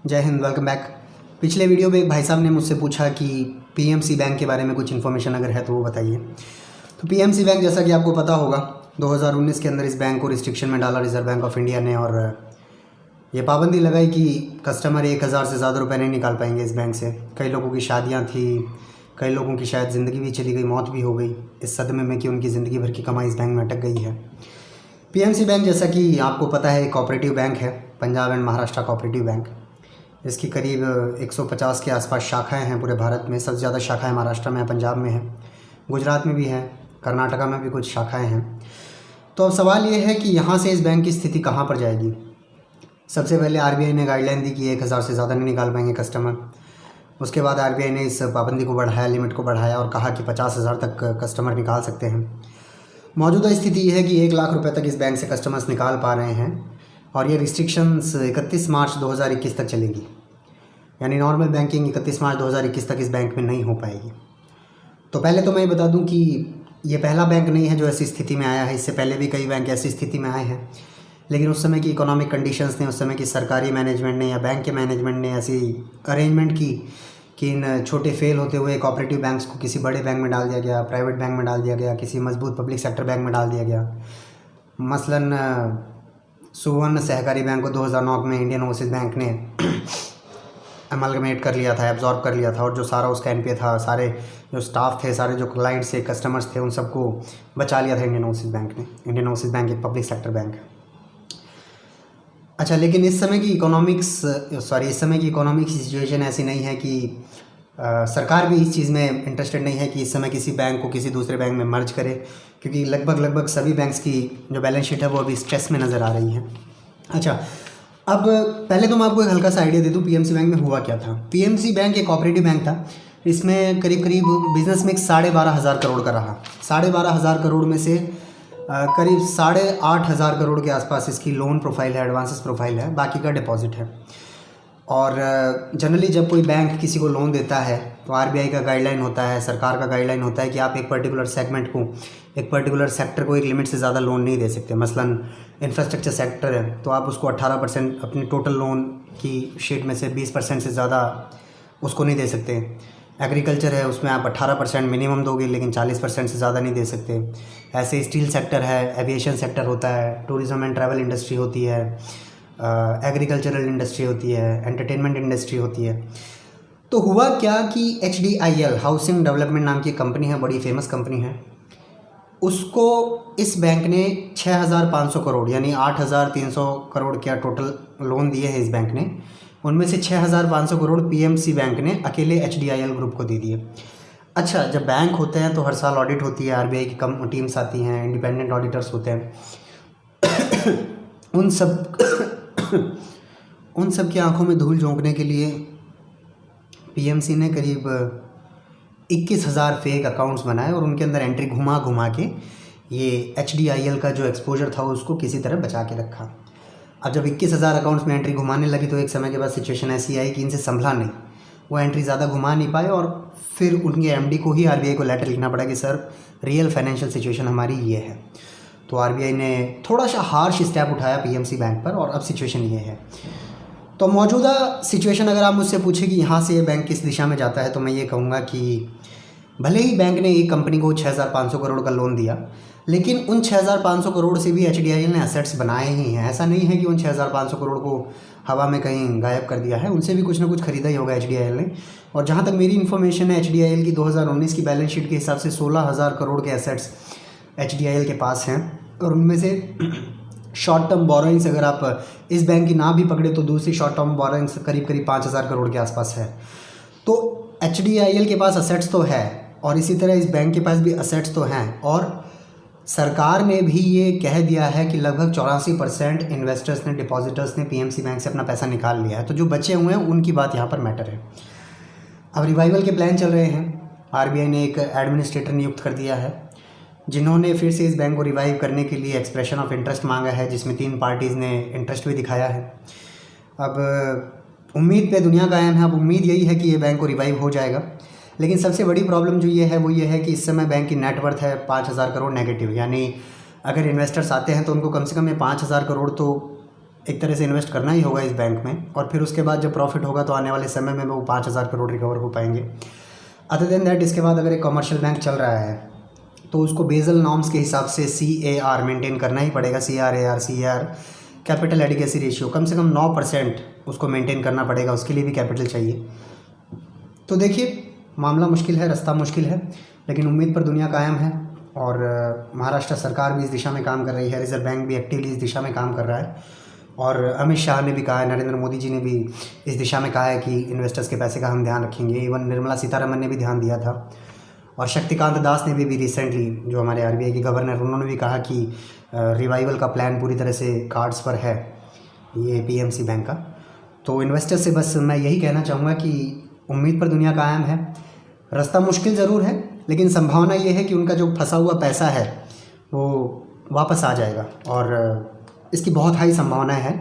जय Hind, welcome back. पिछले video में एक भाई साहब ने मुझसे पूछा कि पीएमसी बैंक के बारे में कुछ इन्फॉर्मेशन अगर है तो वो बताइए। तो पीएमसी बैंक, जैसा कि आपको पता होगा, 2019 के अंदर इस बैंक को रिस्ट्रिक्शन में डाला रिजर्व बैंक ऑफ इंडिया ने, और ये पाबंदी लगाई कि कस्टमर 1000 से ज़्यादा रुपये नहीं निकाल पाएंगे इस बैंक से। कई लोगों की शादियाँ थी, कई लोगों की शायद ज़िंदगी भी चली गई, मौत भी हो गई इस सदमे में कि उनकी ज़िंदगी भर की कमाई इस बैंक में अटक गई है। पीएमसी बैंक, जैसा कि आपको पता है, एक कोऑपरेटिव बैंक है, Punjab and Maharashtra cooperative bank. इसकी करीब 150 के आसपास शाखाएं हैं पूरे भारत में। सबसे ज़्यादा शाखाएं महाराष्ट्र में, पंजाब में हैं, गुजरात में भी हैं, कर्नाटका में भी कुछ शाखाएं हैं। तो अब सवाल ये है कि यहाँ से इस बैंक की स्थिति कहाँ पर जाएगी। सबसे पहले आरबीआई ने गाइडलाइन दी कि 1000 से ज़्यादा नहीं निकाल पाएंगे कस्टमर। उसके बाद आरबीआई ने इस पाबंदी को बढ़ाया, लिमिट को बढ़ाया और कहा कि 50,000 तक कस्टमर निकाल सकते हैं। मौजूदा स्थिति ये है कि 1 लाख रुपये तक इस बैंक से कस्टमर्स निकाल पा रहे हैं, और ये रिस्ट्रिक्शंस 31 मार्च 2021 तक चलेंगी। यानी नॉर्मल बैंकिंग 31 मार्च 2021 तक इस बैंक में नहीं हो पाएगी। तो पहले तो मैं बता दूं कि ये पहला बैंक नहीं है जो ऐसी स्थिति में आया है। इससे पहले भी कई बैंक ऐसी स्थिति में आए हैं, लेकिन उस समय की इकोनॉमिक कंडीशंस ने, उस समय की सरकारी मैनेजमेंट ने या बैंक के मैनेजमेंट ने ऐसी अरेंजमेंट की कि इन छोटे फेल होते हुए कोऑपरेटिव बैंक्स को किसी बड़े बैंक में डाल दिया गया, प्राइवेट बैंक में डाल दिया गया, किसी मजबूत पब्लिक सेक्टर बैंक में डाल दिया गया। मसलन सुवर्ण सहकारी बैंक को 2009 में इंडियन ओवरसीज़ बैंक ने अमलगमेट कर लिया था, एब्जॉर्ब कर लिया था, और जो सारा उसका एनपीए था, सारे जो स्टाफ थे, सारे जो क्लाइंट्स थे, कस्टमर्स थे, उन सबको बचा लिया था इंडियन ओवरसीज़ बैंक ने। इंडियन ओवरसीज़ बैंक एक पब्लिक सेक्टर बैंक है। अच्छा, लेकिन इस समय की इकोनॉमिक सिचुएशन ऐसी नहीं है कि सरकार भी इस चीज़ में इंटरेस्टेड नहीं है कि इस समय किसी बैंक को किसी दूसरे बैंक में मर्ज करे, क्योंकि लगभग सभी बैंक्स की जो बैलेंस शीट है वो अभी स्ट्रेस में नज़र आ रही है। अच्छा, अब पहले तो मैं आपको एक हल्का सा आइडिया दे दूँ पीएमसी बैंक में हुआ क्या था। पीएमसी बैंक एक कोऑपरेटिव बैंक था। इसमें करीब बिजनेस मिक्स 12,500 करोड़ का रहा। 12,500 करोड़ में से करीब 8,500 करोड़ के आसपास इसकी लोन प्रोफाइल है, एडवांसेस प्रोफाइल है, बाकी का डिपॉजिट है। और जनरली जब कोई बैंक किसी को लोन देता है तो आरबीआई का गाइडलाइन होता है, सरकार का गाइडलाइन होता है कि आप एक पर्टिकुलर सेगमेंट को, एक पर्टिकुलर सेक्टर को एक लिमिट से ज़्यादा लोन नहीं दे सकते। मसलन इंफ्रास्ट्रक्चर सेक्टर है तो आप उसको 18% अपनी टोटल लोन की शीट में से 20% से ज़्यादा उसको नहीं दे सकते। एग्रीकल्चर है, उसमें आप 18% मिनिमम दोगे, लेकिन 40% से ज़्यादा नहीं दे सकते। ऐसे स्टील सेक्टर है, एविएशन सेक्टर होता है, टूरिज़्म एंड ट्रैवल इंडस्ट्री होती है, एग्रीकल्चरल इंडस्ट्री होती है, एंटरटेनमेंट इंडस्ट्री होती है। तो हुआ क्या कि HDIL हाउसिंग डेवलपमेंट नाम की कंपनी है, बड़ी फेमस कंपनी है, उसको इस बैंक ने 6,500 करोड़ यानी 8,300 करोड़ क्या टोटल लोन दिए हैं इस बैंक ने। उनमें से 6,500 करोड़ पीएमसी बैंक ने अकेले HDIL ग्रुप को दे दिए। अच्छा, जब बैंक होते हैं तो हर साल ऑडिट होती है, आरबीआई की कम टीम्स आती हैं, इंडिपेंडेंट ऑडिटर्स होते हैं। उन सब की आंखों में धूल झोंकने के लिए पीएमसी ने करीब 21,000 फेक अकाउंट्स बनाए और उनके अंदर एंट्री घुमा के ये HDIL का जो एक्सपोजर था उसको किसी तरह बचा के रखा। अब जब 21,000 अकाउंट्स में एंट्री घुमाने लगी तो एक समय के बाद सिचुएशन ऐसी आई कि इनसे संभला नहीं, वो एंट्री ज़्यादा घुमा नहीं पाए, और फिर उनके एमडी को ही आरबीआई को लेटर लिखना पड़ा कि सर रियल फाइनेंशियल सिचुएशन हमारी ये है। तो आरबीआई ने थोड़ा सा हार्श स्टेप उठाया पीएमसी बैंक पर, और अब सिचुएशन ये है। तो मौजूदा सिचुएशन अगर आप मुझसे पूछें कि यहाँ से ये बैंक किस दिशा में जाता है, तो मैं ये कहूँगा कि भले ही बैंक ने एक कंपनी को 6,500 करोड़ का लोन दिया, लेकिन उन 6,500 करोड़ से भी HDIL ने एसेट्स बनाए ही हैं। ऐसा नहीं है कि उन 6,500 करोड़ को हवा में कहीं गायब कर दिया है, उनसे भी कुछ ना कुछ खरीदा ही होगा HDIL ने। और जहाँ तक मेरी इन्फॉर्मेशन है, HDIL की 2019 की बैलेंस शीट के हिसाब से 16,000 करोड़ के एसेट्स HDIL के पास हैं, और उनमें से शॉर्ट टर्म बोरोइंग्स अगर आप इस बैंक की ना भी पकड़े तो दूसरी शॉर्ट टर्म बोरोइंग्स करीब 5,000 करोड़ के आसपास है। तो HDIL के पास असेट्स तो है, और इसी तरह इस बैंक के पास भी असेट्स तो हैं, और सरकार ने भी ये कह दिया है कि लगभग 84% इन्वेस्टर्स ने, डिपॉजिटर्स ने पीएमसी बैंक से अपना पैसा निकाल लिया है। तो जो बचे हुए हैं उनकी बात यहाँ पर मैटर है। अब रिवाइवल के प्लान चल रहे हैं। आरबीआई ने एक एडमिनिस्ट्रेटर नियुक्त कर दिया है जिन्होंने फिर से इस बैंक को रिवाइव करने के लिए एक्सप्रेशन ऑफ इंटरेस्ट मांगा है, जिसमें 3 पार्टीज़ ने इंटरेस्ट भी दिखाया है। अब उम्मीद पे दुनिया कायम है। अब उम्मीद यही है कि ये बैंक को रिवाइव हो जाएगा, लेकिन सबसे बड़ी प्रॉब्लम जो ये है वो ये है कि इस समय बैंक की नेटवर्थ है 5,000 करोड़ नेगेटिव। यानी अगर इन्वेस्टर्स आते हैं तो उनको कम से कम ये 5,000 करोड़ तो एक तरह से इन्वेस्ट करना ही होगा इस बैंक में, और फिर उसके बाद जब प्रॉफिट होगा तो आने वाले समय में वो 5,000 करोड़ रिकवर हो पाएंगे। अदर देन दैट, इसके बाद अगर एक कमर्शियल बैंक चल रहा है तो उसको बेसल नॉर्म्स के हिसाब से CAR मेंटेन करना ही पड़ेगा। CRAR कैपिटल एडिकेसी रेशियो कम से कम 9% उसको मेंटेन करना पड़ेगा, उसके लिए भी कैपिटल चाहिए। तो देखिए, मामला मुश्किल है, रास्ता मुश्किल है, लेकिन उम्मीद पर दुनिया कायम है। और महाराष्ट्र सरकार भी इस दिशा में काम कर रही है, रिजर्व बैंक भी एक्टिवली इस दिशा में काम कर रहा है, और अमित शाह ने भी कहा है, नरेंद्र मोदी जी ने भी इस दिशा में कहा है कि इन्वेस्टर्स के पैसे का हम ध्यान रखेंगे। इवन निर्मला सीतारमन ने भी ध्यान दिया था, और शक्तिकांत दास ने भी रिसेंटली, जो हमारे RBI के गवर्नर, उन्होंने भी कहा कि रिवाइवल का प्लान पूरी तरह से कार्ड्स पर है ये PMC बैंक का। तो इन्वेस्टर्स से बस मैं यही कहना चाहूँगा कि उम्मीद पर दुनिया कायम है। रास्ता मुश्किल ज़रूर है, लेकिन संभावना ये है कि उनका जो फंसा हुआ पैसा है वो वापस आ जाएगा, और इसकी बहुत हाई संभावना है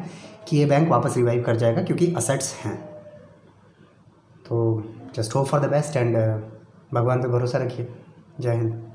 कि ये बैंक वापस रिवाइव कर जाएगा, क्योंकि असेट्स हैं। तो just hope for the best, and भगवान पे भरोसा रखिए। जय हिंद।